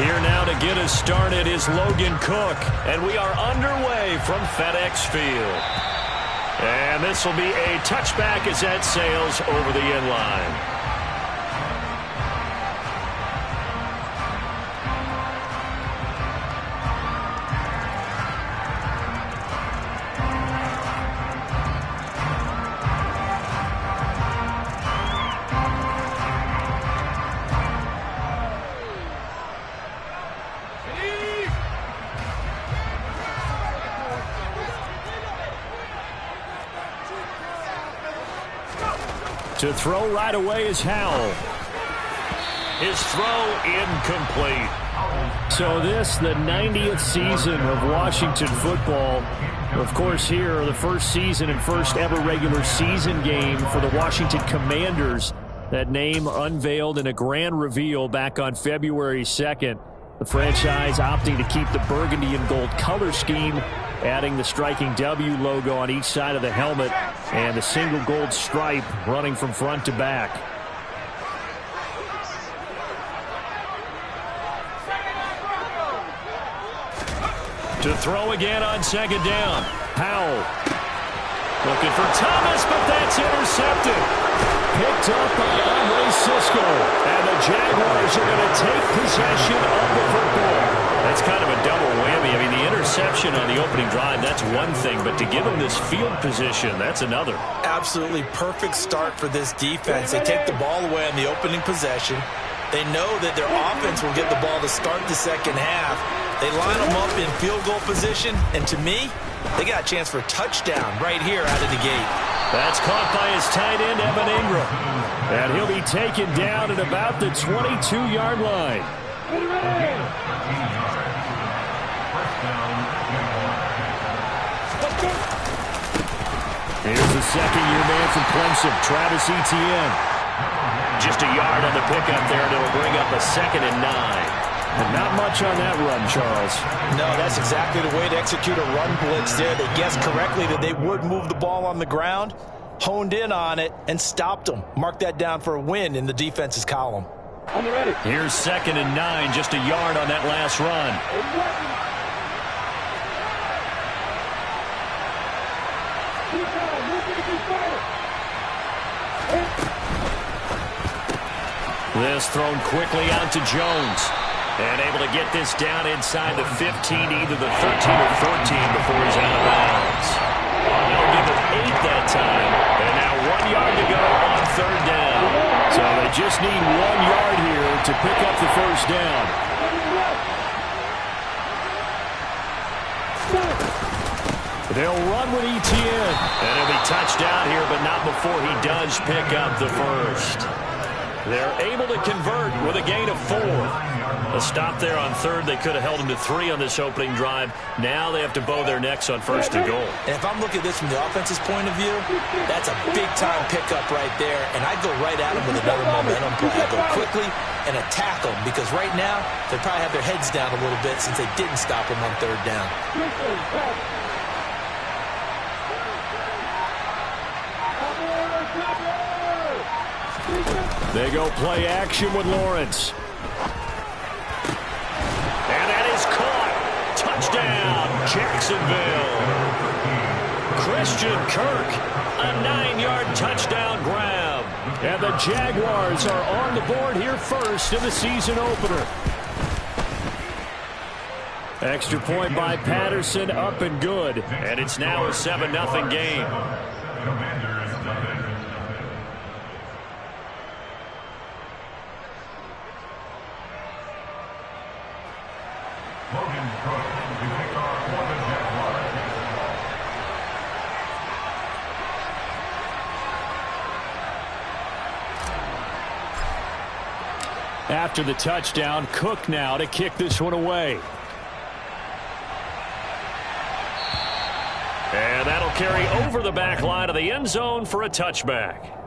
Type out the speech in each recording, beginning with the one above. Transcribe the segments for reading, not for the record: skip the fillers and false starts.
Here now to get us started is Logan Cook, and we are underway from FedEx Field. And this will be a touchback as that sails over the end line. To throw right away is Howell. His throw incomplete. So this, the 90th season of Washington football. Of course, here, the first season and first ever regular season game for the Washington Commanders. That name unveiled in a grand reveal back on February 2nd. The franchise opting to keep the burgundy and gold color scheme, adding the striking W logo on each side of the helmet and the single gold stripe running from front to back. To throw again on second down. Howell looking for Thomas, but that's intercepted. Picked up by Andre Cisco. And the Jaguars are going to take possession of the football. That's kind of a double whammy. I mean, the interception on the opening drive, that's one thing. But to give them this field position, that's another. Absolutely perfect start for this defense. They take the ball away on the opening possession. They know that their offense will get the ball to start the second half. They line them up in field goal position. And to me, they got a chance for a touchdown right here out of the gate. That's caught by his tight end, Evan Ingram. And he'll be taken down at about the 22-yard line. Here's the second-year man from Clemson, Travis Etienne. Just a yard on the pickup there, and it'll bring up a 2nd and 9. And not much on that run, Charles. No, that's exactly the way to execute a run blitz there. They guessed correctly that they would move the ball on the ground, honed in on it, and stopped them. Mark that down for a win in the defense's column. Here's 2nd and 9, just a yard on that last run. This thrown quickly out to Jones. And able to get this down inside the 15, either the 13 or 14 before he's out of bounds. They'll give it 8 that time. And now 1 yard to go on third down. So they just need 1 yard here to pick up the first down. They'll run with Etienne. And he'll be touched out here, but not before he does pick up the first. They're able to convert with a gain of 4. A stop there on third. They could have held him to 3 on this opening drive. Now they have to bow their necks on 1st and goal. And if I'm looking at this from the offense's point of view, that's a big-time pickup right there. And I'd go right at him with another momentum play. I'd go quickly and attack them because right now they probably have their heads down a little bit since they didn't stop him on third down. They go play action with Lawrence. And that is caught. Touchdown, Jacksonville. Christian Kirk, a 9-yard touchdown grab. And the Jaguars are on the board here first in the season opener. Extra point by Patterson, up and good. And it's now a 7-0 game. After the touchdown, Cook now to kick this one away. And that'll carry over the back line of the end zone for a touchback.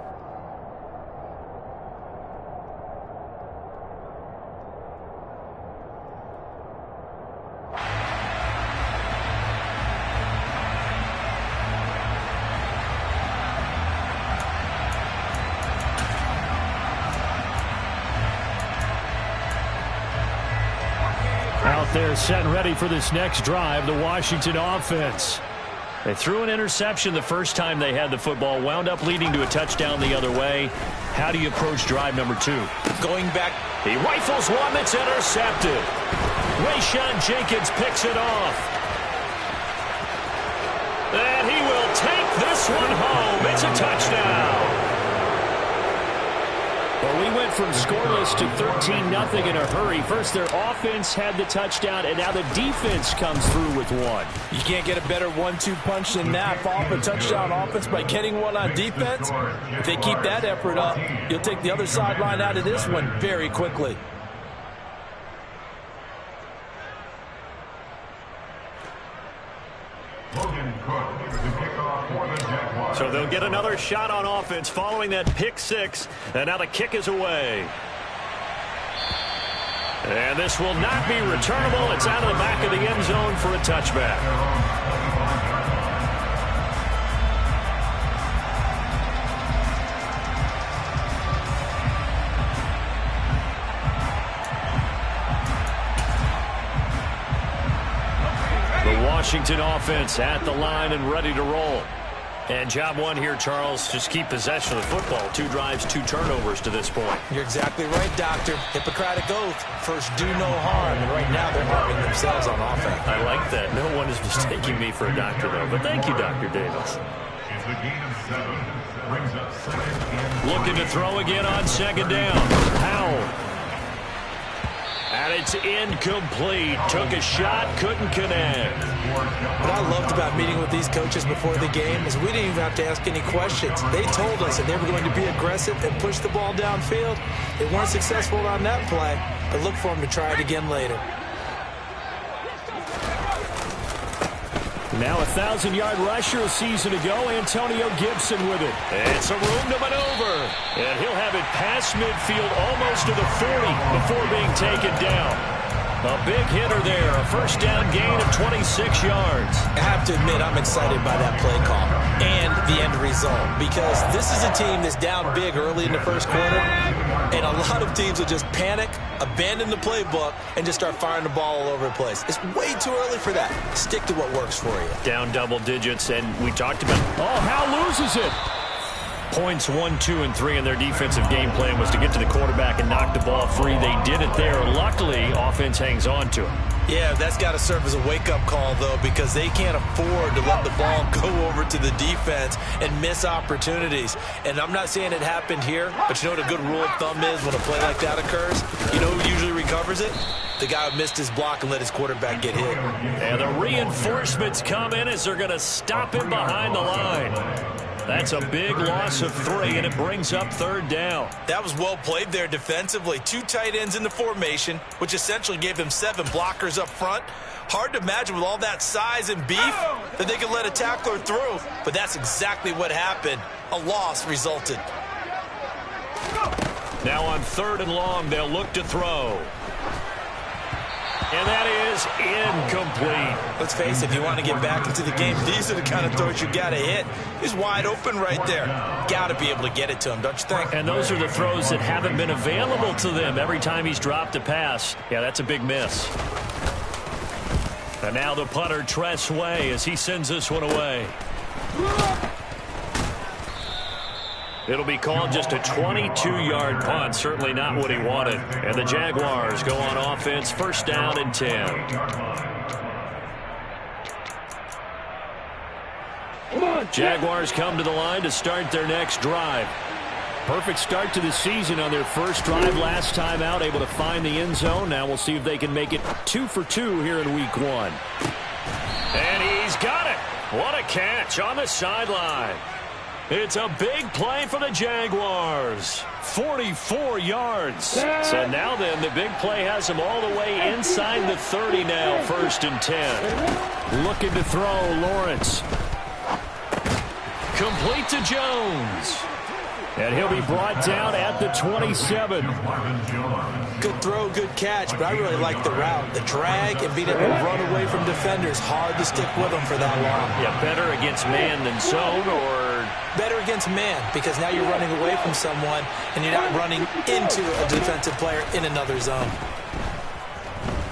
They're set and ready for this next drive, the Washington offense. They threw an interception the first time they had the football, wound up leading to a touchdown the other way. How do you approach drive number 2? Going back. He rifles one that's intercepted. Rayshawn Jenkins picks it off. And he will take this one home. It's a touchdown. Well, we went from scoreless to 13-0 in a hurry. First, their offense had the touchdown, and now the defense comes through with one. You can't get a better 1-2 punch than that. Follow up a touchdown offense by getting one on defense. If they keep that effort up, you'll take the other sideline out of this one very quickly. So they'll get another shot on offense following that pick six. And now the kick is away. And this will not be returnable. It's out of the back of the end zone for a touchback. The Washington offense at the line and ready to roll. And job one here, Charles, just keep possession of the football. 2 drives, 2 turnovers to this point. You're exactly right, Doctor. Hippocratic oath. First, do no harm. And right now, they're harming themselves on offense. I like that. No one is mistaking me for a doctor, though. But thank you, Dr. Davis. Looking to throw again on second down. Howell. And it's incomplete. Took a shot, couldn't connect. What I loved about meeting with these coaches before the game is we didn't even have to ask any questions. They told us that they were going to be aggressive and push the ball downfield. They weren't successful on that play, but look for them to try it again later. Now a 1,000-yard rusher a season ago, Antonio Gibson with it. It's a room to maneuver. And he'll have it past midfield almost to the 40 before being taken down. A big hitter there, a first down gain of 26 yards. I have to admit, I'm excited by that play call and the end result because this is a team that's down big early in the first quarter, and a lot of teams will just panic, abandon the playbook, and just start firing the ball all over the place. It's way too early for that. Stick to what works for you. Down double digits, and we talked about, Howell loses it. Points 1, 2, and 3 in their defensive game plan was to get to the quarterback and knock the ball free. They did it there. Luckily, offense hangs on to it. Yeah, that's got to serve as a wake-up call, though, because they can't afford to let the ball go over to the defense and miss opportunities. And I'm not saying it happened here, but you know what a good rule of thumb is when a play like that occurs? You know who usually recovers it? The guy who missed his block and let his quarterback get hit. And the reinforcements come in as they're going to stop him behind the line. That's a big loss of 3, and it brings up third down. That was well played there defensively. 2 tight ends in the formation, which essentially gave them 7 blockers up front. Hard to imagine with all that size and beef that they could let a tackler through, but that's exactly what happened. A loss resulted. Now on 3rd and long, they'll look to throw. And that is incomplete. Let's face it, if you want to get back into the game, these are the kind of throws you got to hit. He's wide open right there. Got to be able to get it to him, don't you think? And those are the throws that haven't been available to them every time he's dropped a pass. Yeah, that's a big miss. And now the punter, Tress Way, as he sends this one away. It'll be called just a 22-yard punt. Certainly not what he wanted. And the Jaguars go on offense, first down and 10. Jaguars come to the line to start their next drive. Perfect start to the season on their first drive last time out, able to find the end zone. Now we'll see if they can make it 2 for 2 here in week 1. And he's got it. What a catch on the sideline. It's a big play for the Jaguars. 44 yards. So now then, the big play has them all the way inside the 30 now, 1st and 10. Looking to throw, Lawrence. Complete to Jones. And he'll be brought down at the 27. Good throw, good catch, but I really like the route. The drag and being able to run away from defenders. Hard to stick with them for that long. Yeah, better against man than zone, or? Better against man, because now you're running away from someone and you're not running into a defensive player in another zone.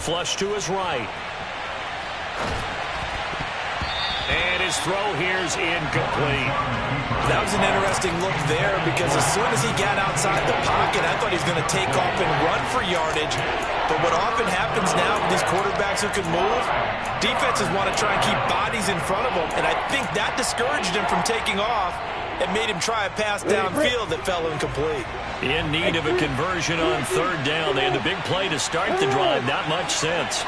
flush to his right. And his throw here is incomplete. That was an interesting look there because as soon as he got outside the pocket, I thought he was going to take off and run for yardage. But what often happens now with these quarterbacks who can move, defenses want to try and keep bodies in front of them, and I think that discouraged him from taking off and made him try a pass downfield that fell incomplete. In need of a conversion on third down. They had the big play to start the drive. Not much sense.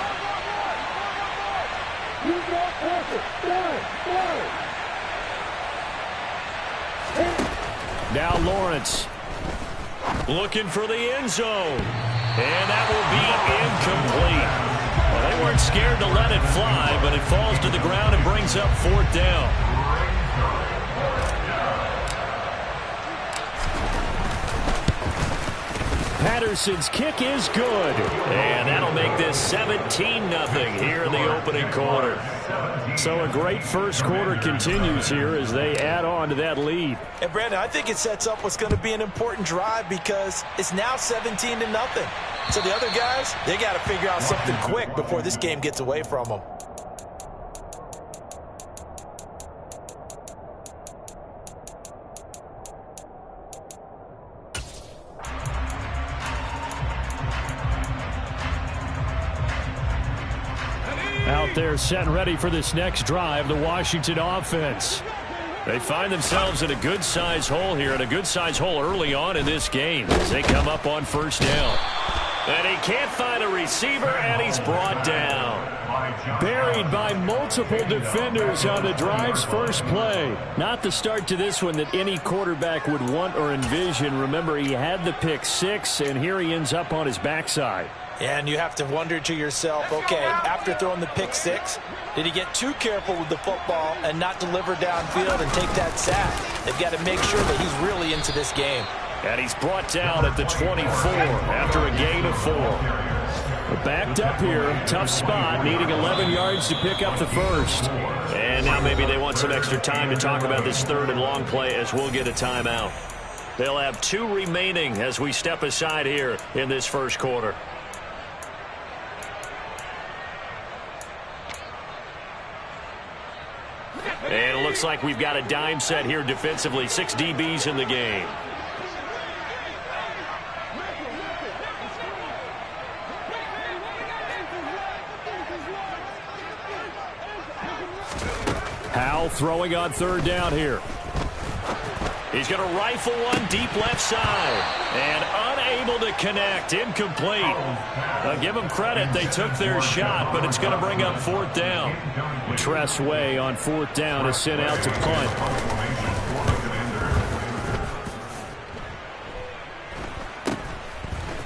Now Lawrence looking for the end zone. And that will be incomplete. Well, they weren't scared to let it fly, but it falls to the ground and brings up fourth down. Patterson's kick is good. And that'll make this 17-0 here in the opening quarter. So a great first quarter continues here as they add on to that lead. And Brandon, I think it sets up what's going to be an important drive because it's now 17-0. So the other guys, they got to figure out something quick before this game gets away from them. Out there set and ready for this next drive, the Washington offense. They find themselves in a good-sized hole here, and a good-sized hole early on in this game as they come up on first down. And he can't find a receiver, and he's brought down. Buried by multiple defenders on the drive's first play. Not the start to this one that any quarterback would want or envision. Remember, he had the pick six, and here he ends up on his backside. And you have to wonder to yourself, okay, after throwing the pick six, did he get too careful with the football and not deliver downfield and take that sack? They've got to make sure that he's really into this game. And he's brought down at the 24 after a gain of 4. We're backed up here, tough spot, needing 11 yards to pick up the first. And now maybe they want some extra time to talk about this third and long play as we'll get a timeout. They'll have 2 remaining as we step aside here in this first quarter. And it looks like we've got a dime set here defensively. 6 DBs in the game. Howell throwing on third down here. He's going to rifle one deep left side. And unable to connect. Incomplete. I'll give them credit. They took their shot, but it's going to bring up fourth down. Tress Way on fourth down is sent out to punt.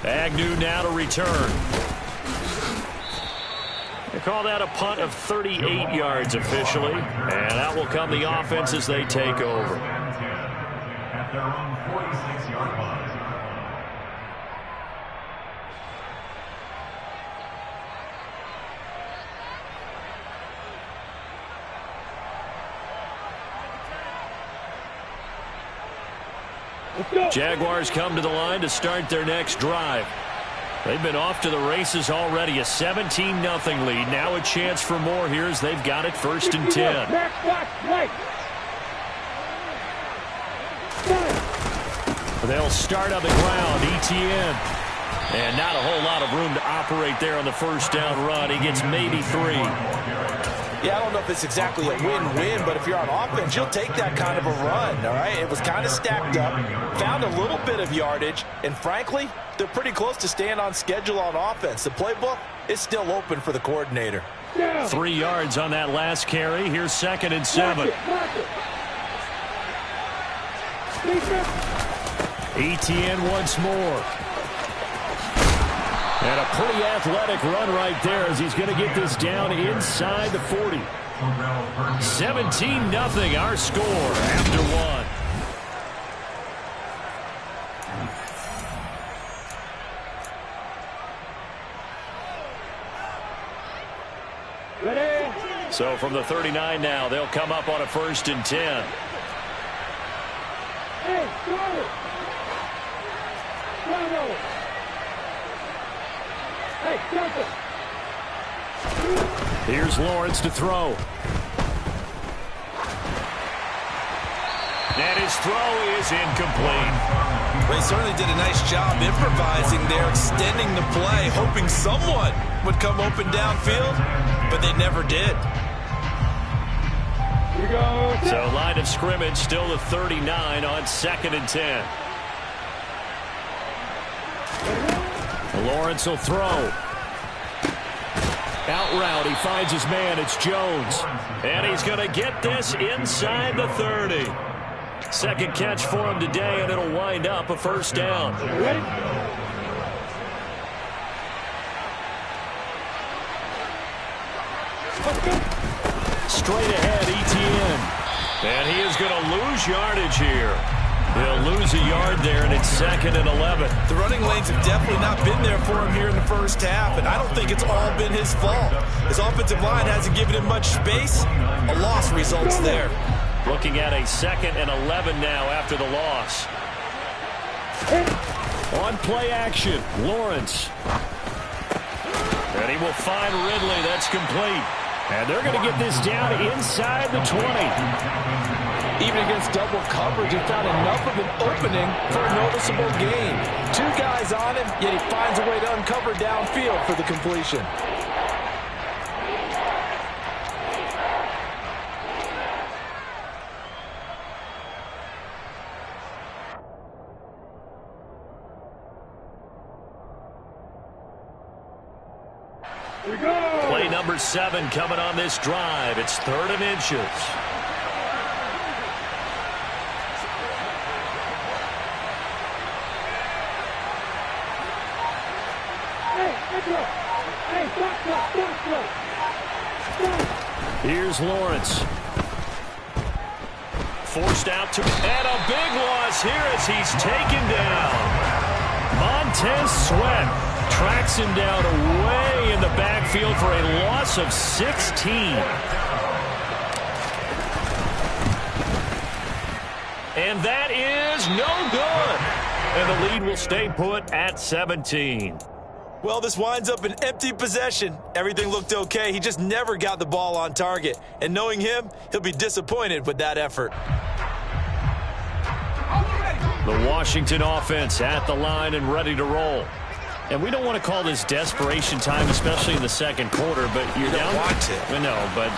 Agnew now to return. They call that a punt of 38 yards officially. And that will come the offense as they take over. At their own 46-yard line. Jaguars come to the line to start their next drive. They've been off to the races already. A 17-0 lead. Now a chance for more here as they've got it first and 10. They'll start on the ground. Etienne. And not a whole lot of room to operate there on the first down run. He gets maybe 3. Yeah, I don't know if it's exactly a win-win, but if you're on offense, you'll take that kind of a run, all right? It was kind of stacked up, found a little bit of yardage, and frankly, they're pretty close to staying on schedule on offense. The playbook is still open for the coordinator. 3 yards on that last carry. Here's 2nd and 7. Etienne once more. And a pretty athletic run right there as he's going to get this down inside the 40. 17-0 our score after 1. So from the 39 now, they'll come up on a 1st and 10. Hey, Here's Lawrence to throw. And his throw is incomplete. They certainly did a nice job improvising there, extending the play, hoping someone would come open downfield, but they never did. So line of scrimmage still the 39 on 2nd and 10. Lawrence will throw. Out route, he finds his man. It's Jones. And he's going to get this inside the 30. Second catch for him today, and it'll wind up a first down. Ready? Straight ahead, Etienne. And he is going to lose yardage here. He'll lose a yard there, and it's 2nd and 11. The running lanes have definitely not been there for him here in the first half, and I don't think it's all been his fault. His offensive line hasn't given him much space. A loss results there. Looking at a 2nd and 11 now after the loss. On play action, Lawrence. And he will find Ridley. That's complete. And they're going to get this down inside the 20. Even against double coverage, he found enough of an opening for a noticeable gain. 2 guys on him, yet he finds a way to uncover downfield for the completion. Play number 7 coming on this drive. It's 3rd and inches. Here's Lawrence. Forced out to, and a big loss here as he's taken down. Montez Sweat tracks him down away in the backfield for a loss of 16. And that is no good. And the lead will stay put at 17. Well, this winds up an empty possession. Everything looked okay. He just never got the ball on target. And knowing him, he'll be disappointed with that effort. The Washington offense at the line and ready to roll. And we don't want to call this desperation time, especially in the second quarter, but you're down. Want to. No, but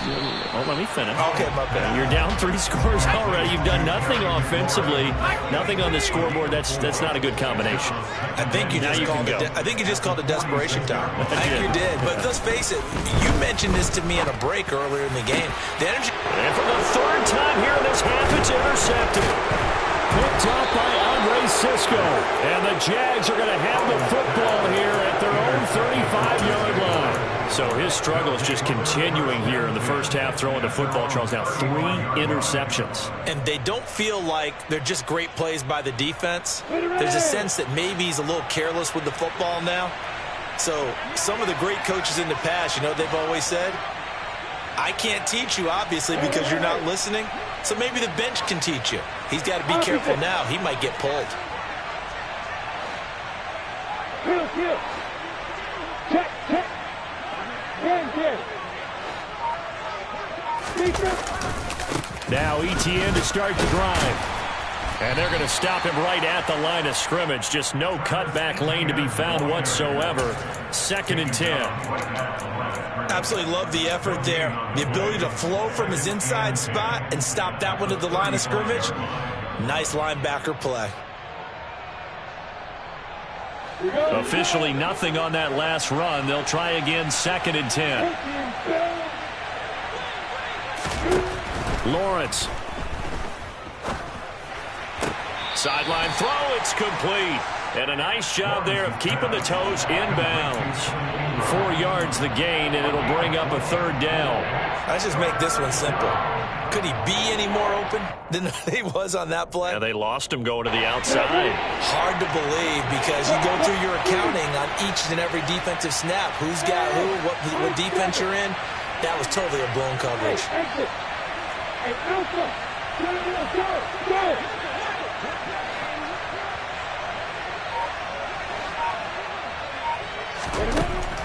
let me finish. Okay, my bad. You're down 3 scores already. You've done nothing offensively, nothing on the scoreboard. That's not a good combination. I think you just called it. I think you just called it desperation time. I think you did. But let's face it. You mentioned this to me in a break earlier in the game. The energy. And for the 3rd time here in this half, it's intercepted. Picked up by Andre Cisco. And the Jags are going to have the football here at their own 35-yard line. So his struggle is just continuing here in the first half, throwing the football. Charles, now 3 interceptions. And they don't feel like they're just great plays by the defense. There's a sense that maybe he's a little careless with the football now. So some of the great coaches in the past, you know, they've always said, I can't teach you, obviously, because you're not listening. So maybe the bench can teach you. He's got to be careful now. He might get pulled. Check. Now Etienne to start the drive. And they're going to stop him right at the line of scrimmage. Just no cutback lane to be found whatsoever. 2nd and 10. Absolutely love the effort there. The ability to flow from his inside spot and stop that one at the line of scrimmage. Nice linebacker play. Officially nothing on that last run. They'll try again, 2nd and 10. Lawrence. Sideline throw, it's complete. And a nice job there of keeping the toes inbounds. 4 yards the gain, and it'll bring up a 3rd down. Let's just make this one simple. Could he be any more open than he was on that play? Yeah, they lost him going to the outside. Hard to believe because you go through your accounting on each and every defensive snap. Who's got who, what defense you're in. That was totally a blown coverage.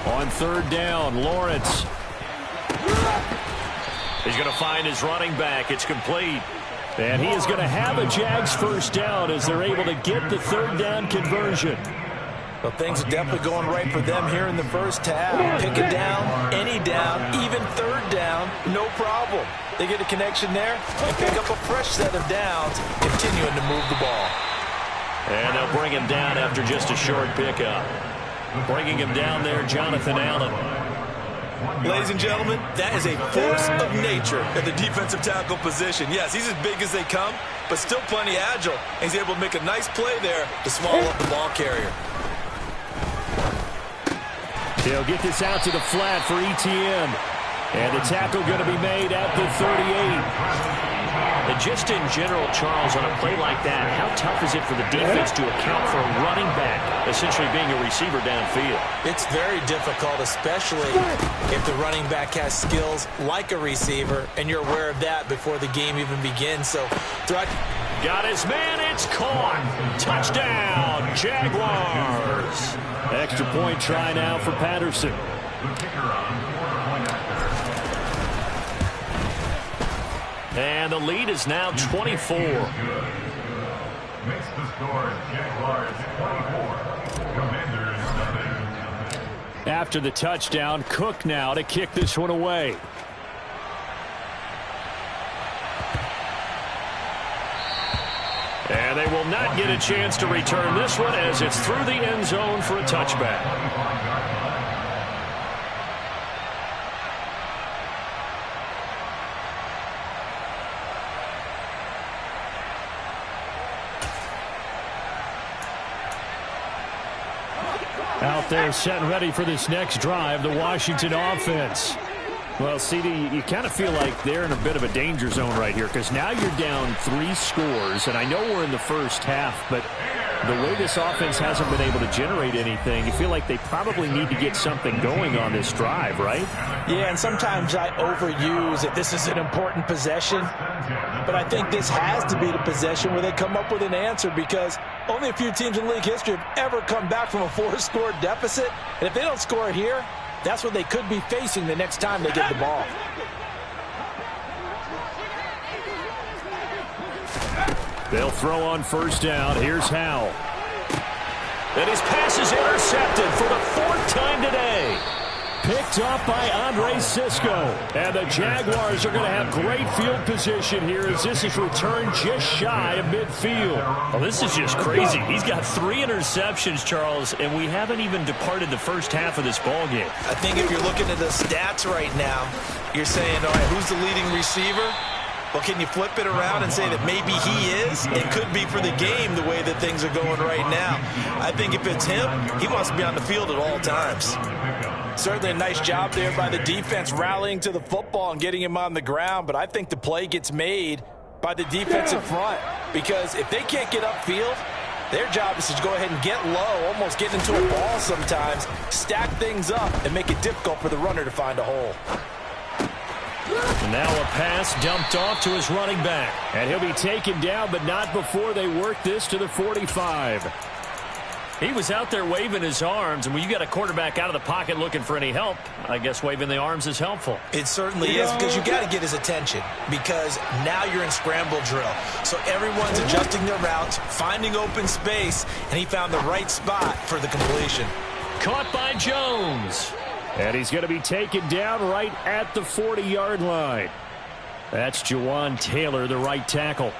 On 3rd down, Lawrence. He's going to find his running back. It's complete. And he is going to have a Jags first down as they're able to get the third down conversion. Well, things are definitely going right for them here in the first half. Pick it down, any down, even third down, no problem. They get a connection there and pick up a fresh set of downs, continuing to move the ball. And they'll bring him down after just a short pickup. Bringing him down there, Jonathan Allen. Ladies and gentlemen, that is a force of nature at the defensive tackle position. Yes, he's as big as they come, but still plenty agile. He's able to make a nice play there to swallow up the ball carrier. They'll get this out to the flat for Etienne. And the tackle going to be made at the 38. And just in general, Charles, on a play like that, how tough is it for the defense to account for a running back essentially being a receiver downfield? It's very difficult, especially if the running back has skills like a receiver, and you're aware of that before the game even begins. So, got his man, it's caught. Touchdown, Jaguars. Extra point try now for Patterson. And the lead is now 24. Makes the score Jaguars 24. Commanders nothing. After the touchdown, Cook now to kick this one away. And they will not get a chance to return this one as it's through the end zone for a touchback. Out there set and ready for this next drive, the Washington offense. Well, CD, you kind of feel like they're in a bit of a danger zone right here because now you're down 3 scores, and I know we're in the first half, but the way this offense hasn't been able to generate anything, you feel like they probably need to get something going on this drive, right? Yeah, and sometimes I overuse it. This is an important possession, but I think this has to be the possession where they come up with an answer because only a few teams in league history have ever come back from a 4-score deficit, and if they don't score here, that's what they could be facing the next time they get the ball. They'll throw on first down. Here's Howell. And his pass is intercepted for the 4th time today. Picked up by Andre Cisco. And the Jaguars are going to have great field position here as this is returned just shy of midfield. Well, this is just crazy. He's got 3 interceptions, Charles, and we haven't even departed the first half of this ball game. I think if you're looking at the stats right now, you're saying, all right, who's the leading receiver? Well, can you flip it around and say that maybe he is? It could be for the game the way that things are going right now. I think if it's him, he wants to be on the field at all times. Certainly a nice job there by the defense rallying to the football and getting him on the ground, but I think the play gets made by the defensive front because if they can't get upfield, their job is to go ahead and get low, almost get into a ball sometimes, stack things up, and make it difficult for the runner to find a hole. Now a pass dumped off to his running back. And he'll be taken down, but not before they work this to the 45. He was out there waving his arms, and when you got a quarterback out of the pocket looking for any help, I guess waving the arms is helpful. It certainly is because you got to get his attention because now you're in scramble drill. So everyone's adjusting their routes, finding open space, and he found the right spot for the completion. Caught by Jones. And he's going to be taken down right at the 40-yard line. That's Jawan Taylor, the right tackle.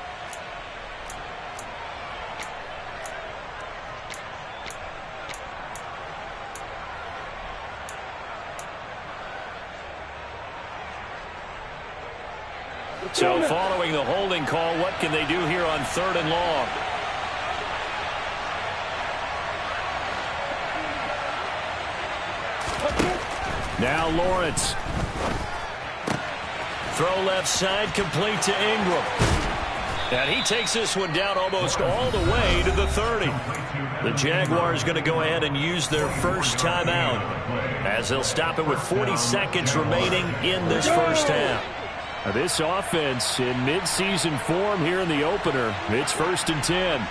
So following the holding call, what can they do here on 3rd and long? Now Lawrence. Throw left side, complete to Ingram. And he takes this one down almost all the way to the 30. The Jaguars going to go ahead and use their first timeout as they'll stop it with 40 seconds remaining in this first half. Now this offense in midseason form here in the opener. It's 1st and 10.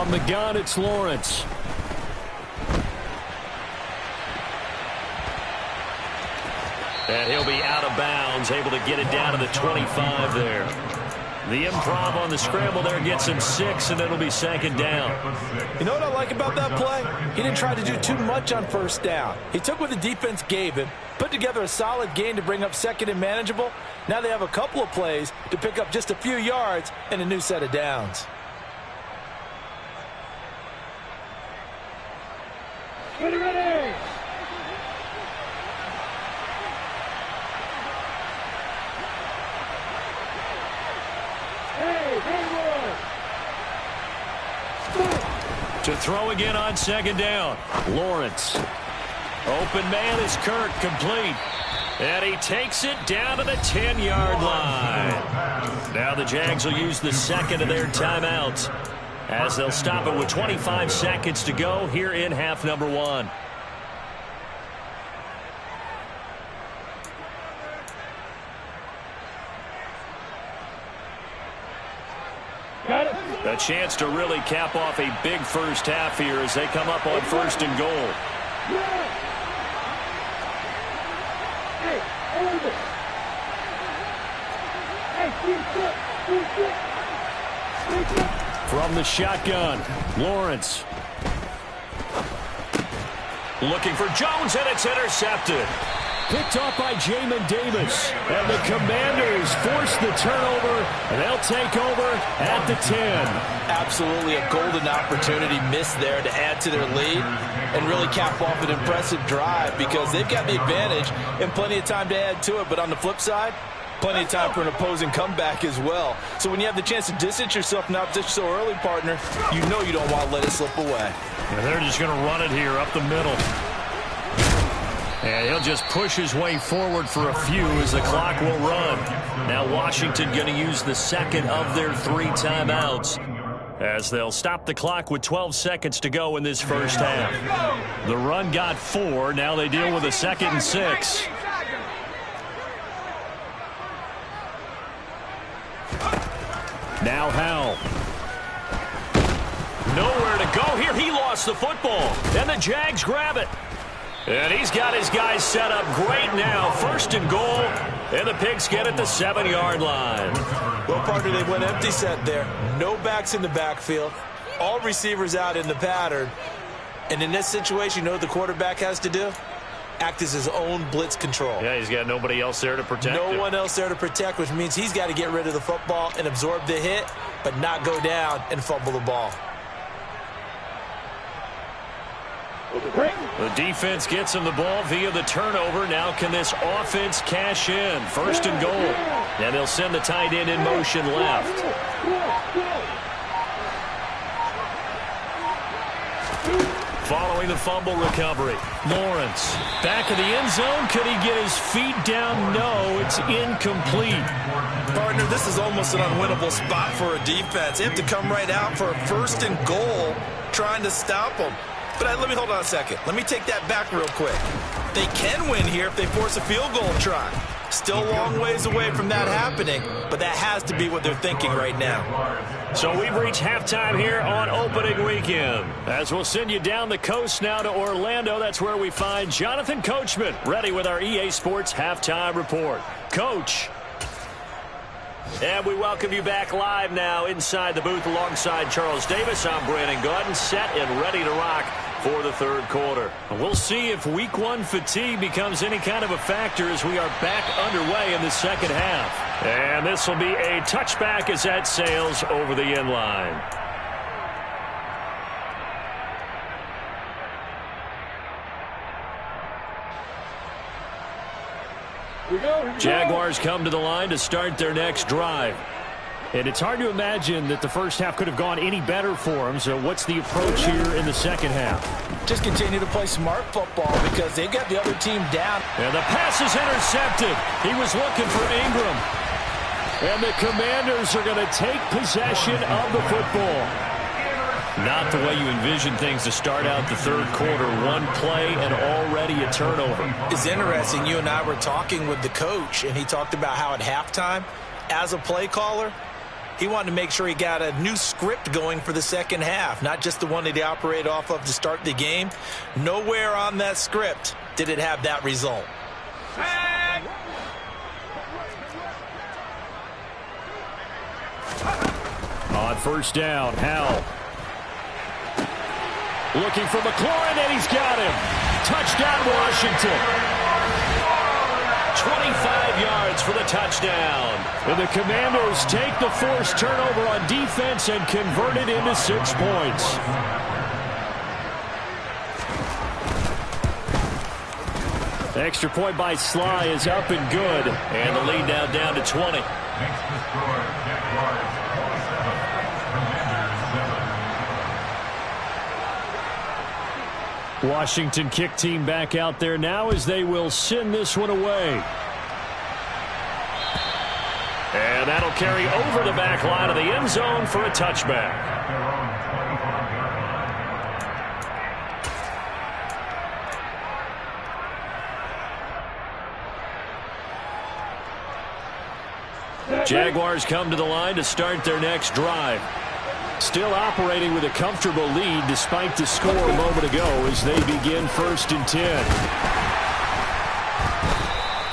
From the gun, it's Lawrence. And he'll be out of bounds, able to get it down to the 25 there. The improv on the scramble there gets him 6, and it'll be second down. You know what I like about that play? He didn't try to do too much on first down. He took what the defense gave him, put together a solid gain to bring up second and manageable. Now they have a couple of plays to pick up just a few yards and a new set of downs. Ready! To throw again on second down. Lawrence. Open man is Kirk, complete. And he takes it down to the 10-yard line. Now the Jags will use the second of their timeouts as they'll stop it with 25 seconds to go here in half number 1. A chance to really cap off a big first half here as they come up on first and goal. From the shotgun, Lawrence. Looking for Jones, and it's intercepted. Picked off by Jamin Davis. And the Commanders force the turnover, and they'll take over at the 10. Absolutely a golden opportunity missed there to add to their lead and really cap off an impressive drive because they've got the advantage and plenty of time to add to it. But on the flip side, plenty of time for an opposing comeback as well. So when you have the chance to distance yourself from opposition so early, partner, you know you don't want to let it slip away. And they're just going to run it here up the middle. And he'll just push his way forward for a few as the clock will run. Now Washington going to use the second of their 3 timeouts as they'll stop the clock with 12 seconds to go in this first half. The run got 4. Now they deal with a 2nd and 6. Now Howell. Nowhere to go here. He lost the football. And the Jags grab it. And he's got his guys set up great now. First and goal. And the Pigs get it the 7-yard line. Well, partner, they went empty set there. No backs in the backfield. All receivers out in the pattern. And in this situation, you know what the quarterback has to do? Act as his own blitz control. Yeah, he's got nobody else there to protect him. No one else there to protect, which means he's got to get rid of the football and absorb the hit, but not go down and fumble the ball. The defense gets him the ball via the turnover. Now can this offense cash in? First and goal. And they'll send the tight end in motion left. Following the fumble recovery, Lawrence. Back of the end zone. Could he get his feet down? No, it's incomplete. Partner, this is almost an unwinnable spot for a defense. They have to come right out for a first and goal trying to stop them. But let me hold on a second. Let me take that back real quick. They can win here if they force a field goal try. Still a long ways away from that happening, but that has to be what they're thinking right now. So we've reached halftime here on opening weekend. As we'll send you down the coast now to Orlando, that's where we find Jonathan Coachman ready with our EA Sports halftime report. Coach. And we welcome you back live now inside the booth alongside Charles Davis. I'm Brandon Gaudin, set and ready to rock for the third quarter. We'll see if week 1 fatigue becomes any kind of a factor as we are back underway in the second half. And this will be a touchback as that sails over the end line. Jaguars come to the line to start their next drive. And it's hard to imagine that the first half could have gone any better for them. So what's the approach here in the second half? Just continue to play smart football because they've got the other team down. And the pass is intercepted. He was looking for Ingram. And the Commanders are going to take possession of the football. Not the way you envision things to start out the third quarter. One play and already a turnover. It's interesting. You and I were talking with the coach, and he talked about how at halftime, as a play caller, He wanted to make sure he got a new script going for the second half, not just the one that he operated off of to start the game. Nowhere on that script did it have that result. On first down, Howell. Looking for McLaurin, and he's got him. Touchdown, Washington. 25 yards for the touchdown. And the Commanders take the forced turnover on defense and convert it into 6 points. Extra point by Sly is up and good. And the lead now down to 20. Washington kick team back out there now as they will send this one away. And that'll carry over the back line of the end zone for a touchback. Jaguars come to the line to start their next drive. Still operating with a comfortable lead despite the score a moment ago as they begin 1st and 10.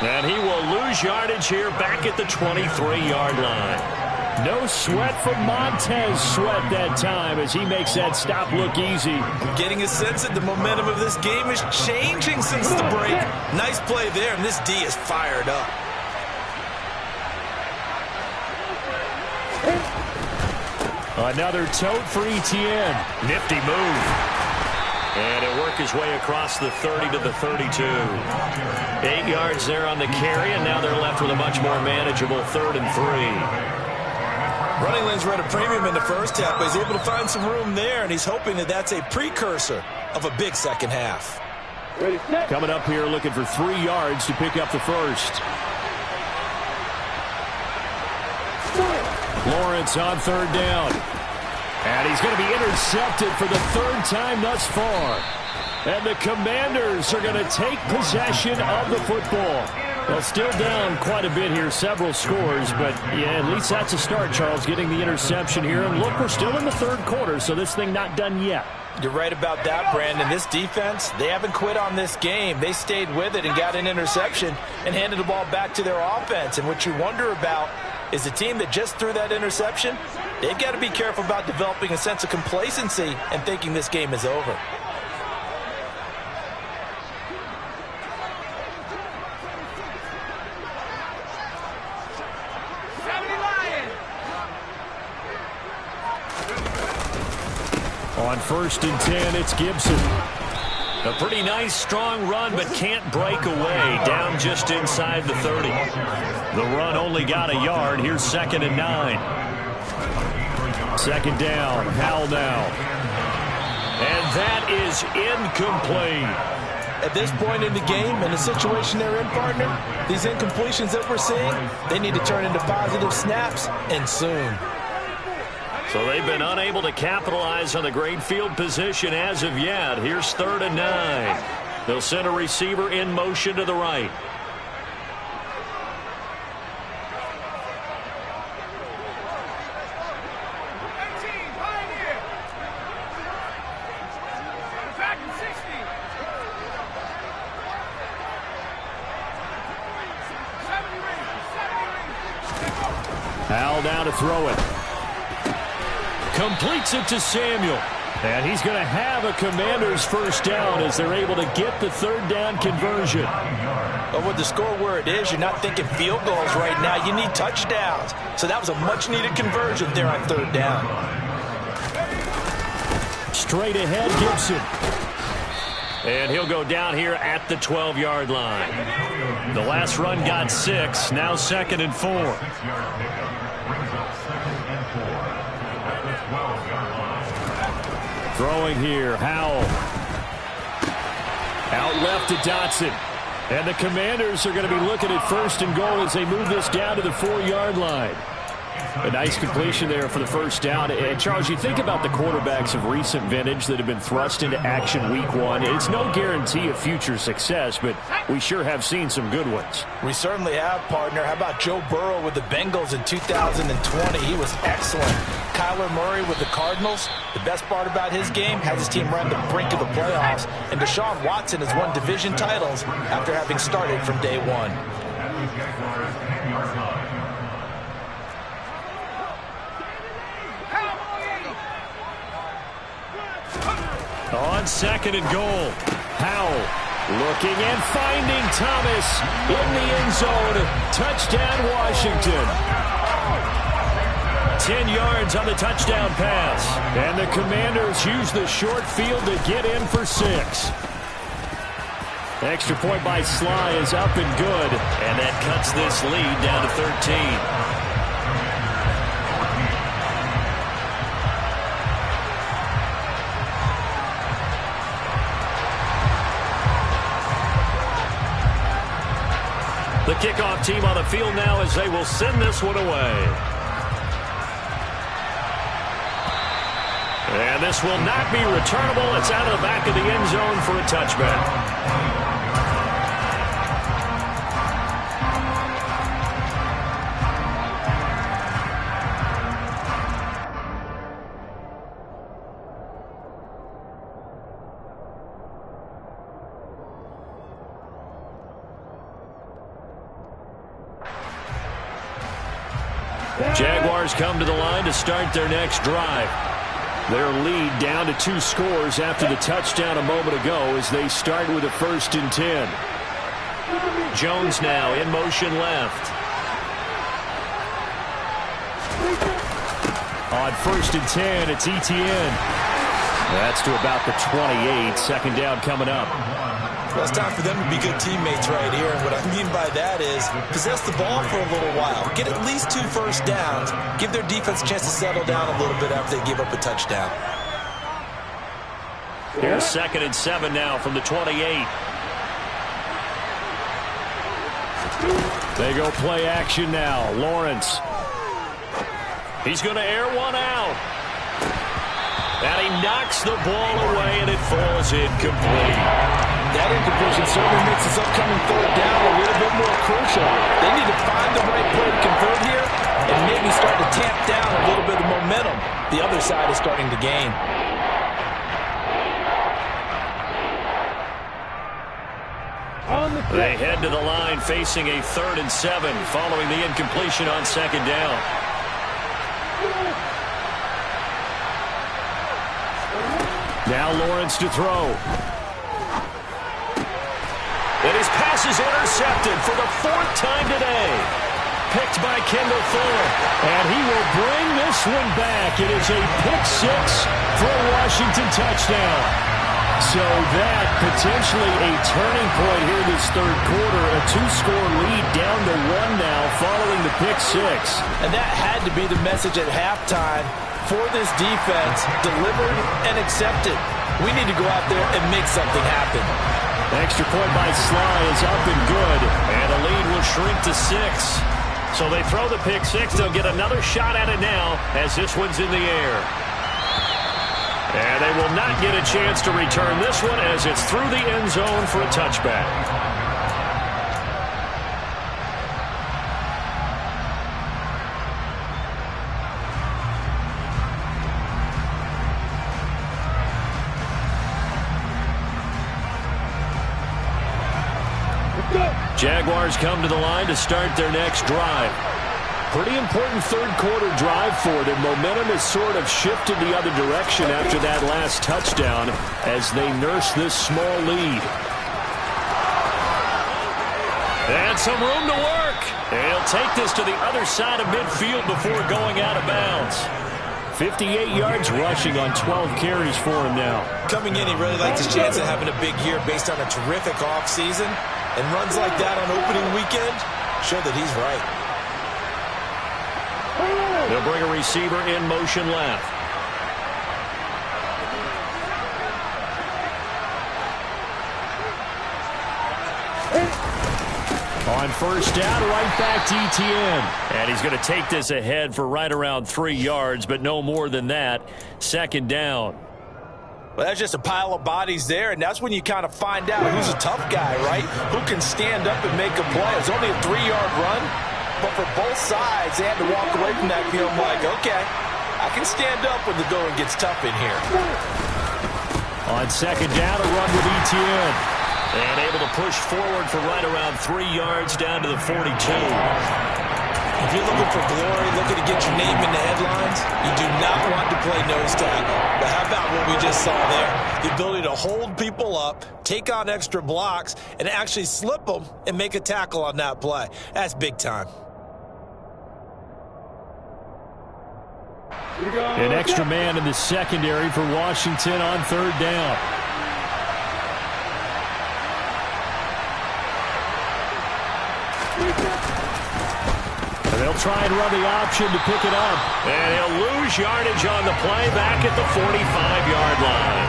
And he will lose yardage here back at the 23-yard line. No sweat from Montez Sweat that time as he makes that stop look easy. Getting a sense that the momentum of this game is changing since the break. Nice play there, and this D is fired up. Another tote for Etienne. Nifty move. And it'll work his way across the 30 to the 32. 8 yards there on the carry, and now they're left with a much more manageable 3rd and 3. Running lanes were at a premium in the first half, but he's able to find some room there, and he's hoping that that's a precursor of a big second half. Coming up here looking for 3 yards to pick up the first. Lawrence on 3rd down. And he's going to be intercepted for the 3rd time thus far. And the Commanders are going to take possession of the football. Well, still down quite a bit here, several scores, but yeah, at least that's a start, Charles, getting the interception here. And look, we're still in the 3rd quarter, so this thing not done yet. You're right about that, Brandon. This defense, they haven't quit on this game. They stayed with it and got an interception and handed the ball back to their offense. And what you wonder about is the team that just threw that interception, they've got to be careful about developing a sense of complacency and thinking this game is over. On 1st and 10, it's Gibson. A pretty nice, strong run, but can't break away. Down just inside the 30. The run only got a yard. Here's 2nd and 9. 2nd down. Howell now. And that is incomplete. At this point in the game, in the situation they're in, partner, these incompletions that we're seeing, they need to turn into positive snaps, and soon. So they've been unable to capitalize on the great field position as of yet. Here's 3rd and 9. They'll send a receiver in motion to the right. Howell down to throw it. Completes it to Samuel. And he's going to have a Commander's first down as they're able to get the 3rd down conversion. But with the score where it is, you're not thinking field goals right now. You need touchdowns. So that was a much-needed conversion there on 3rd down. Straight ahead, Gibson. And he'll go down here at the 12-yard line. The last run got 6. Now 2nd and 4. Throwing here, Howell. Out left to Dotson. And the Commanders are going to be looking at 1st and goal as they move this down to the 4-yard line. A nice completion there for the first down. And Charles, you think about the quarterbacks of recent vintage that have been thrust into action week one. It's no guarantee of future success, but we sure have seen some good ones. We certainly have, partner. How about Joe Burrow with the Bengals in 2020? He was excellent. Kyler Murray with the Cardinals. The best part about his game has his team right on the brink of the playoffs. And Deshaun Watson has won division titles after having started from day one. On second and goal, Howell looking and finding Thomas in the end zone. Touchdown, Washington. 10 yards on the touchdown pass. And the Commanders use the short field to get in for 6. Extra point by Sly is up and good. And that cuts this lead down to 13. The kickoff team on the field now as they will send this one away. And this will not be returnable. It's out of the back of the end zone for a touchback. Jaguars come to the line to start their next drive. Their lead down to 2 scores after the touchdown a moment ago as they start with a 1st and 10. Jones now in motion left. On 1st and 10, it's Etienne. That's to about the 28. 2nd down coming up. Well, it's time for them to be good teammates right here. And what I mean by that is possess the ball for a little while. Get at least 2 first downs. Give their defense a chance to settle down a little bit after they give up a touchdown. Here's 2nd and 7 now from the 28. They go play action now. Lawrence. He's going to air one out. And he knocks the ball away, and it falls incomplete. That incompletion certainly makes this upcoming 3rd down a little bit more crucial. They need to find the right play to convert here and maybe start to tamp down a little bit of momentum. The other side is starting to gain. They head to the line facing a 3rd and 7 following the incompletion on 2nd down. Now Lawrence to throw. And his pass is intercepted for the 4th time today. Picked by Kendall Fuller. And he will bring this one back. It is a pick 6 for a Washington touchdown. So that potentially a turning point here this 3rd quarter. A 2-score lead down to 1 now following the pick 6. And that had to be the message at halftime for this defense. Delivered and accepted. We need to go out there and make something happen. Extra point by Sly is up and good. And the lead will shrink to 6. So they throw the pick 6. They'll get another shot at it now as this one's in the air. And they will not get a chance to return this one as it's through the end zone for a touchback. Jaguars come to the line to start their next drive. Pretty important 3rd quarter drive for them. Momentum has sort of shifted the other direction after that last touchdown as they nurse this small lead. And some room to work. And he'll take this to the other side of midfield before going out of bounds. 58 yards rushing on 12 carries for him now. Coming in, he really likes his chance of having a big year based on a terrific offseason. And runs like that on opening weekend show that he's right. They'll bring a receiver in motion left. On first down, right back to Etienne. And he's going to take this ahead for right around 3 yards, but no more than that. Second down. Well, that's just a pile of bodies there, and that's when you kind of find out who's a tough guy, right? Who can stand up and make a play. It's only a 3-yard run, but for both sides, they had to walk away from that field like, okay, I can stand up when the going gets tough in here. On second down, a run with Etienne. And able to push forward for right around 3 yards down to the 42. If you're looking for glory, looking to get your name in the headlines, you do not want to play nose tackle. But how about what we just saw there? The ability to hold people up, take on extra blocks, and actually slip them and make a tackle on that play. That's big time. An extra man in the secondary for Washington on third down. They'll try and run the option to pick it up. And he'll lose yardage on the play back at the 45-yard line.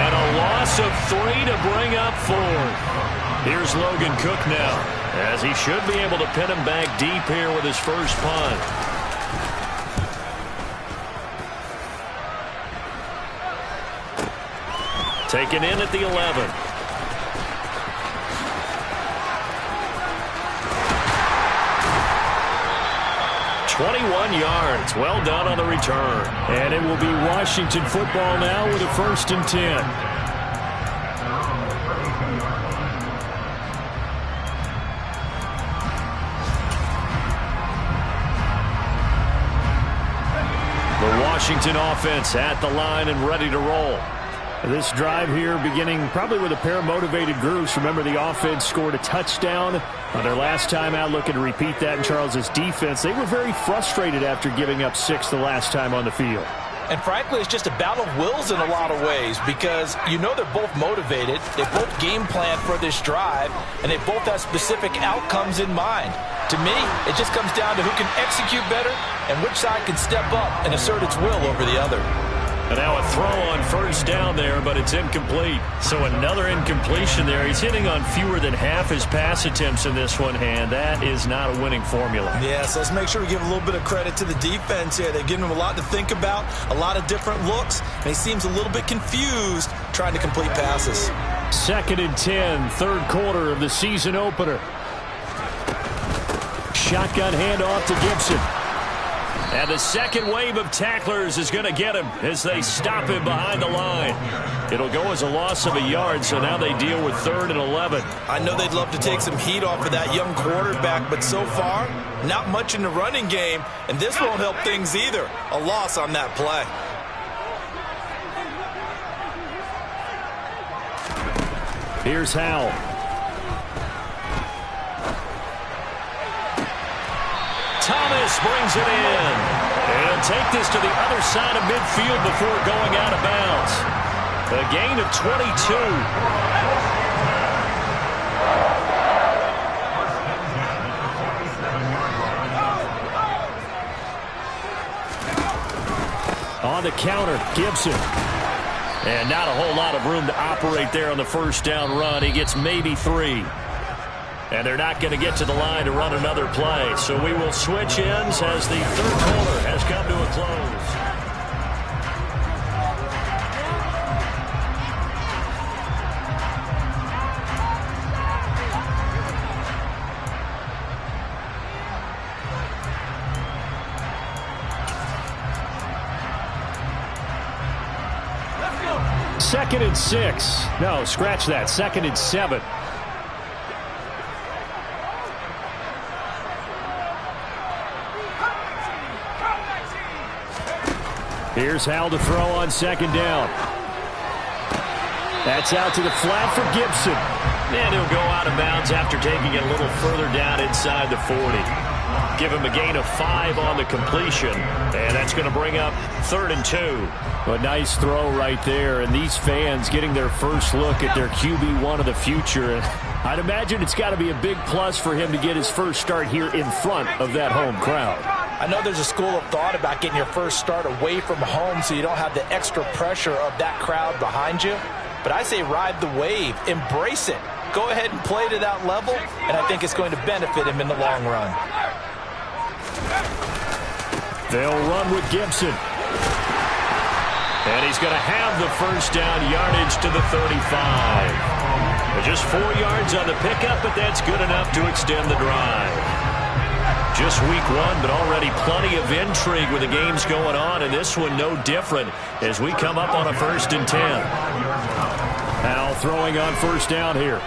And a loss of 3 to bring up 4. Here's Logan Cook now, as he should be able to pin him back deep here with his first punt. Taken in at the 11. 21 yards. Well done on the return. And it will be Washington football now with a 1st and 10. The Washington offense at the line and ready to roll. This drive here beginning probably with a pair of motivated groups. Remember, the offense scored a touchdown on their last time out, looking to repeat that in Charles's defense. They were very frustrated after giving up 6 the last time on the field. And frankly, it's just a battle of wills in a lot of ways, because you know they're both motivated, they both game plan for this drive, and they both have specific outcomes in mind. To me, it just comes down to who can execute better and which side can step up and assert its will over the other. And now a throw on first down there, but it's incomplete. So another incompletion there. He's hitting on fewer than half his pass attempts in this one, and that is not a winning formula. Yeah, so let's make sure we give a little bit of credit to the defense here. They're giving him a lot to think about, a lot of different looks, and he seems a little bit confused trying to complete passes. 2nd and 10, third quarter of the season opener. Shotgun handoff to Gibson. And the second wave of tacklers is going to get him as they stop him behind the line. It'll go as a loss of a yard, so now they deal with 3rd and 11. I know they'd love to take some heat off of that young quarterback, but so far, not much in the running game, and this won't help things either. A loss on that play. Here's Howell. Thomas brings it in. And he'll take this to the other side of midfield before going out of bounds. A gain of 22. On the counter, Gibson. And not a whole lot of room to operate there on the first down run. He gets maybe 3. And they're not going to get to the line to run another play. So we will switch ends as the third quarter has come to a close. Second and 6. No, scratch that. 2nd and 7. Here's Howell to throw on second down. That's out to the flat for Gibson. And he'll go out of bounds after taking it a little further down inside the 40. Give him a gain of 5 on the completion. And that's going to bring up 3rd and 2. A nice throw right there. And these fans getting their first look at their QB1 of the future. I'd imagine it's got to be a big plus for him to get his first start here in front of that home crowd. I know there's a school of thought about getting your first start away from home so you don't have the extra pressure of that crowd behind you. But I say ride the wave. Embrace it. Go ahead and play to that level, and I think it's going to benefit him in the long run. They'll run with Gibson. And he's going to have the first down, yardage to the 35. Just 4 yards on the pickup, but that's good enough to extend the drive. Just week 1, but already plenty of intrigue with the games going on, and this one no different as we come up on a 1st and 10. Howell throwing on first down here.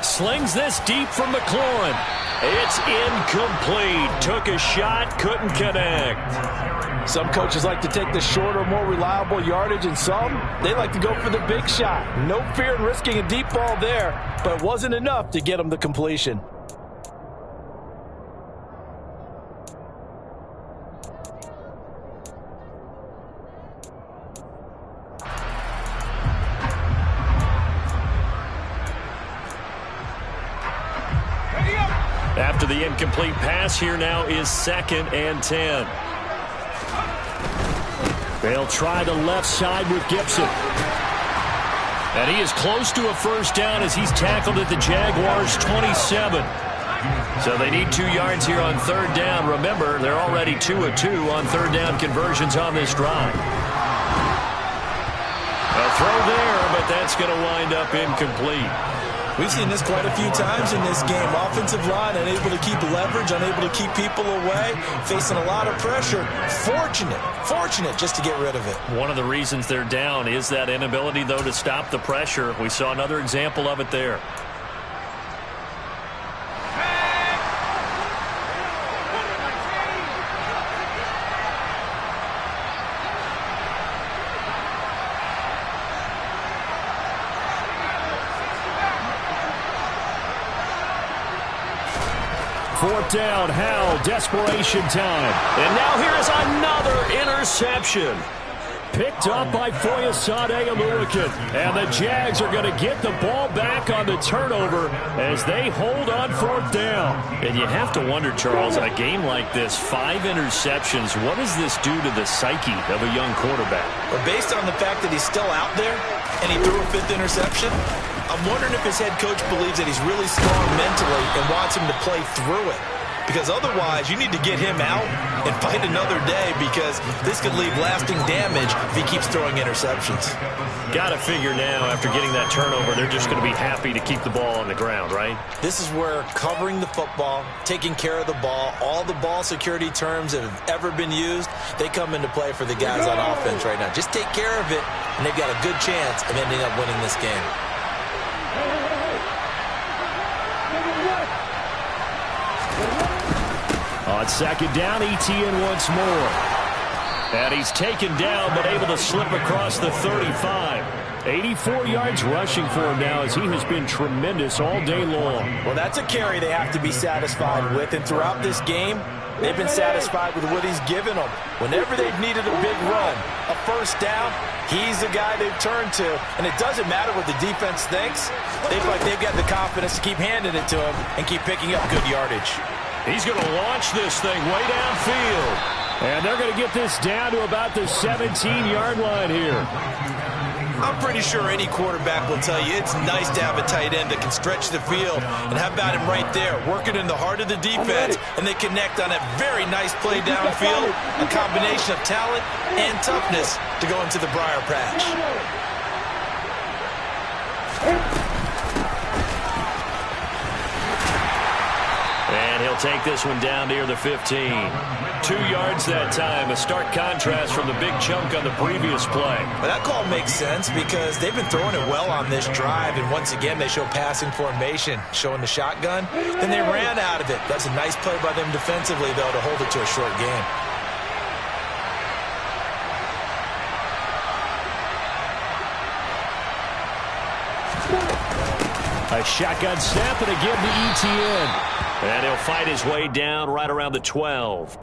Slings this deep from McLaurin. It's incomplete. Took a shot, couldn't connect. Some coaches like to take the shorter, more reliable yardage, and some, they like to go for the big shot. No fear in risking a deep ball there, but it wasn't enough to get them the completion. After the incomplete pass, here now is 2nd and 10. They'll try the left side with Gibson. And he is close to a first down as he's tackled at the Jaguars' 27. So they need 2 yards here on 3rd down. Remember, they're already 2 of 2 on 3rd down conversions on this drive. A throw there, but that's going to wind up incomplete. We've seen this quite a few times in this game. Offensive line unable to keep leverage, unable to keep people away, facing a lot of pressure. Fortunate just to get rid of it. One of the reasons they're down is that inability, though, to stop the pressure. We saw another example of it there. Fourth down, Howell, desperation time. And now here is another interception. Picked up by Foyesade Oluokun. And the Jags are going to get the ball back on the turnover as they hold on 4th down. And you have to wonder, Charles, in a game like this, 5 interceptions, what does this do to the psyche of a young quarterback? Well, based on the fact that he's still out there and he threw a 5th interception, I'm wondering if his head coach believes that he's really strong mentally and wants him to play through it. Because otherwise, you need to get him out and fight another day, because this could leave lasting damage if he keeps throwing interceptions. Got to figure now, after getting that turnover, they're just going to be happy to keep the ball on the ground, right? This is where covering the football, taking care of the ball, all the ball security terms that have ever been used, they come into play for the guys on offense right now. Just take care of it, and they've got a good chance of ending up winning this game. On 2nd down, Etienne once more. And he's taken down, but able to slip across the 35. 84 yards rushing for him now, as he has been tremendous all day long. Well, that's a carry they have to be satisfied with. And throughout this game, they've been satisfied with what he's given them. Whenever they've needed a big run, a first down, he's the guy they've turned to. And it doesn't matter what the defense thinks. They feel like they've got the confidence to keep handing it to him and keep picking up good yardage. He's going to launch this thing way downfield. And they're going to get this down to about the 17-yard line here. I'm pretty sure any quarterback will tell you it's nice to have a tight end that can stretch the field. And how about him right there, working in the heart of the defense, and they connect on a very nice play downfield, a combination of talent and toughness to go into the briar patch. And he'll take this one down near the 15. 2 yards that time, a stark contrast from the big chunk on the previous play. Well, that call makes sense because they've been throwing it well on this drive, and once again they show passing formation, showing the shotgun. Then they ran out of it. That's a nice play by them defensively, though, to hold it to a short game. A shotgun snap and again to Etienne. And he'll fight his way down right around the 12.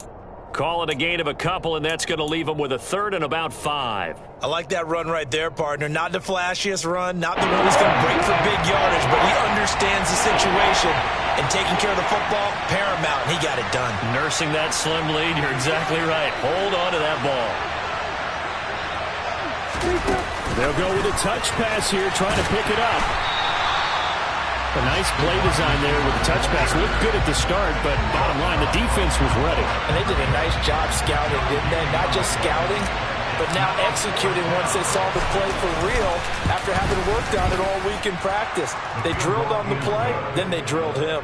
Call it a gain of a couple, and that's going to leave him with a 3rd and about 5. I like that run right there, partner. Not the flashiest run, not the one who's going to break for big yardage, but he understands the situation, and taking care of the football, paramount, and he got it done. Nursing that slim lead, you're exactly right. Hold on to that ball. They'll go with a touch pass here, trying to pick it up. A nice play design there with the touch pass. Looked good at the start, but bottom line, the defense was ready. And they did a nice job scouting, didn't they? Not just scouting, but now executing once they saw the play for real after having worked on it all week in practice. They drilled on the play, then they drilled him.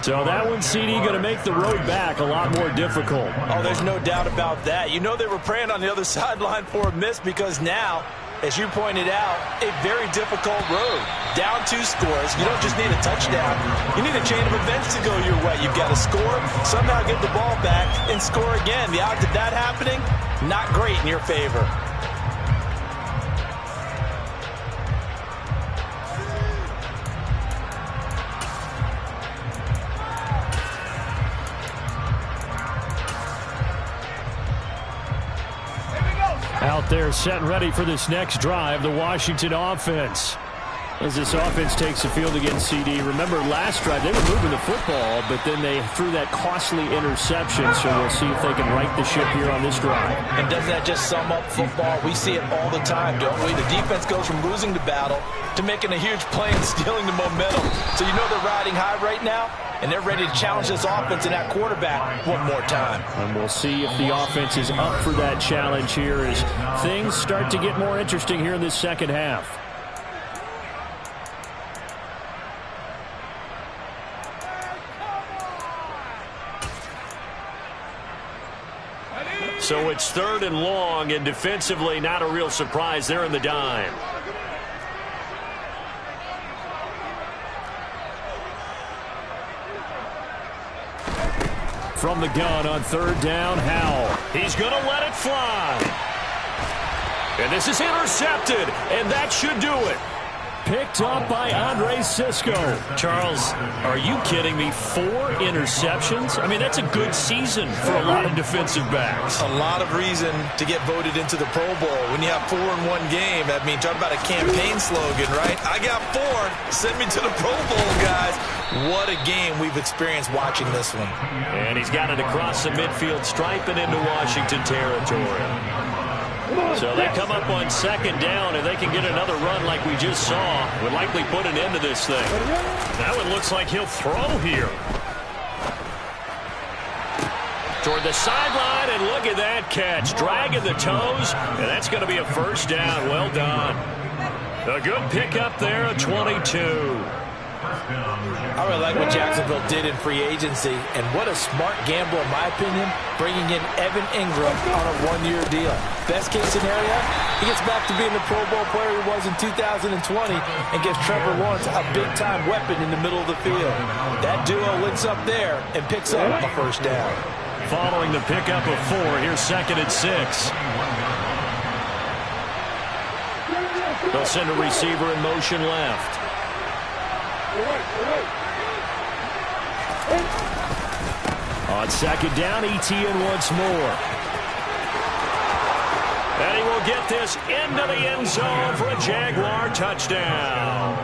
So that one, CD, going to make the road back a lot more difficult. Oh, there's no doubt about that. You know they were praying on the other sideline for a miss because now, as you pointed out, a very difficult road. Down 2 scores. You don't just need a touchdown. You need a chain of events to go your way. You've got to score, somehow get the ball back, and score again. The odds of that happening, not great in your favor. Out there set and ready for this next drive, the Washington offense. As this offense takes the field against CD. Remember last drive, they were moving the football, but then they threw that costly interception, so we'll see if they can right the ship here on this drive. And doesn't that just sum up football? We see it all the time, don't we? The defense goes from losing the battle to making a huge play and stealing the momentum. So you know they're riding high right now, and they're ready to challenge this offense and that quarterback one more time. And we'll see if the offense is up for that challenge here as things start to get more interesting here in this second half. So it's 3rd and long, and defensively not a real surprise there in the dime. From the gun on 3rd down, Howell. He's going to let it fly. And this is intercepted, and that should do it. Picked up by Andre Sisco. Charles, are you kidding me? 4 interceptions? I mean, that's a good season for a lot of defensive backs. A lot of reason to get voted into the Pro Bowl. When you have 4 in one game, I mean, talk about a campaign slogan, right? I got 4. Send me to the Pro Bowl, guys. What a game we've experienced watching this one. And he's got it across the midfield stripe and into Washington territory. So they come up on 2nd down, and they can get another run like we just saw. Would likely put an end to this thing. That one looks like he'll throw here. Toward the sideline, and look at that catch. Dragging the toes, and that's going to be a 1st down. Well done. A good pickup there, a 22. I really like what Jacksonville did in free agency, and what a smart gamble, in my opinion, bringing in Evan Ingram on a 1-year deal. Best case scenario, he gets back to being the Pro Bowl player he was in 2020 and gives Trevor Lawrence a big-time weapon in the middle of the field. That duo links up there and picks up a 1st down. Following the pickup of 4, here's 2nd and 6. They'll send a receiver in motion left. On 2nd down, Etienne once more. And he will get this into the end zone for a Jaguar touchdown.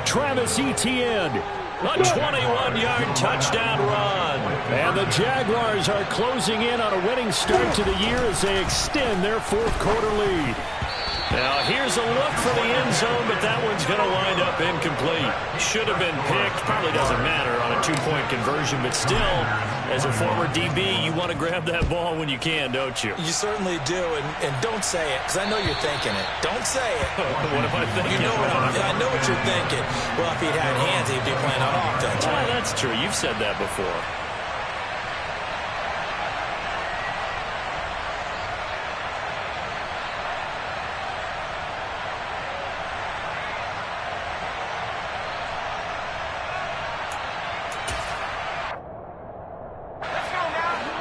Travis Etienne, a 21-yard touchdown run. And the Jaguars are closing in on a winning start to the year as they extend their 4th quarter lead. Now, here's a look for the end zone, but that one's going to wind up incomplete. Should have been picked. Probably doesn't matter on a 2-point conversion, but still, as a former DB, you want to grab that ball when you can, don't you? You certainly do, and don't say it, because I know you're thinking it. Don't say it. What am I thinking? You know I know what you're thinking. Well, if he'd had hands, he'd be playing on offense. Right? That's true. You've said that before.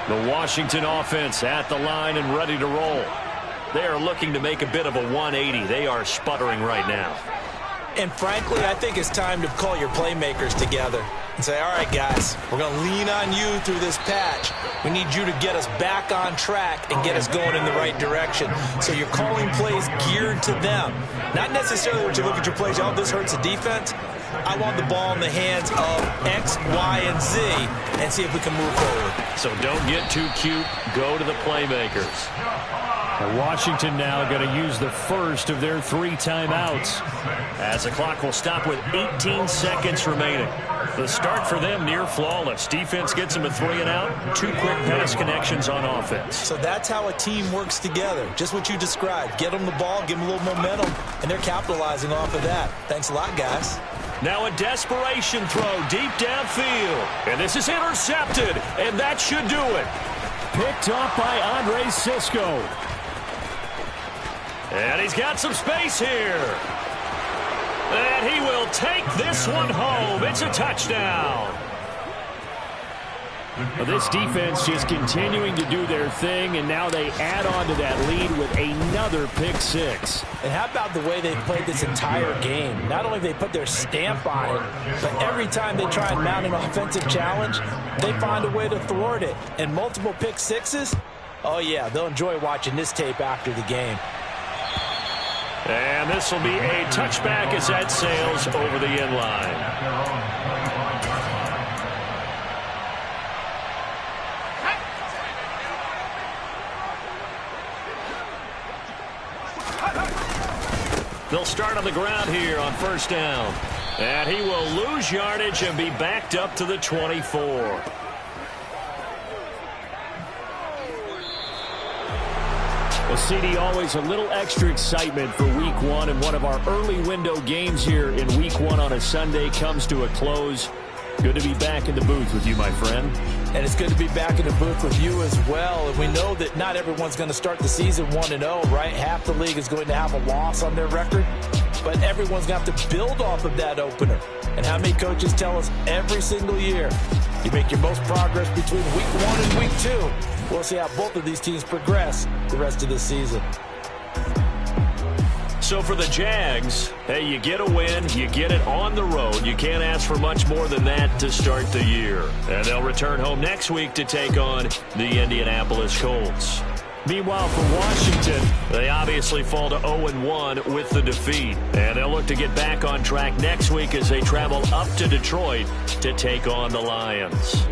The Washington offense at the line and ready to roll. They are looking to make a bit of a 180. They are sputtering right now. And frankly, I think it's time to call your playmakers together and say, all right, guys, we're going to lean on you through this patch. We need you to get us back on track and get us going in the right direction. So you're calling plays geared to them. Not necessarily when you look at your plays, oh, this hurts the defense. I want the ball in the hands of X, Y, and Z and see if we can move forward. So don't get too cute. Go to the playmakers. And Washington now going to use the first of their 3 timeouts, as the clock will stop with 18 seconds remaining. The start for them near flawless. Defense gets them a 3 and out. 2 quick pass connections on offense. So that's how a team works together. Just what you described. Get them the ball, give them a little momentum, and they're capitalizing off of that. Thanks a lot, guys. Now a desperation throw deep downfield. And this is intercepted, and that should do it. Picked off by Andre Cisco. And he's got some space here. And he will take this one home. It's a touchdown. Well, this defense just continuing to do their thing, and now they add on to that lead with another pick 6. And how about the way they played this entire game? Not only they put their stamp on it, but every time they try and mount an offensive challenge, they find a way to thwart it. And multiple pick 6s, oh yeah, they'll enjoy watching this tape after the game. And this will be a touchback as that sails over the end line. They'll start on the ground here on first down. And he will lose yardage and be backed up to the 24. Well, CD, always a little extra excitement for Week 1, and one of our early window games here in Week 1 on a Sunday comes to a close. Good to be back in the booth with you, my friend. And it's good to be back in the booth with you as well. And we know that not everyone's going to start the season 1-0, right? Half the league is going to have a loss on their record. But everyone's going to have to build off of that opener. And how many coaches tell us every single year, you make your most progress between Week 1 and Week 2. We'll see how both of these teams progress the rest of this season. So for the Jags, hey, you get a win, you get it on the road. You can't ask for much more than that to start the year. And they'll return home next week to take on the Indianapolis Colts. Meanwhile, for Washington, they obviously fall to 0-1 with the defeat. And they'll look to get back on track next week as they travel up to Detroit to take on the Lions.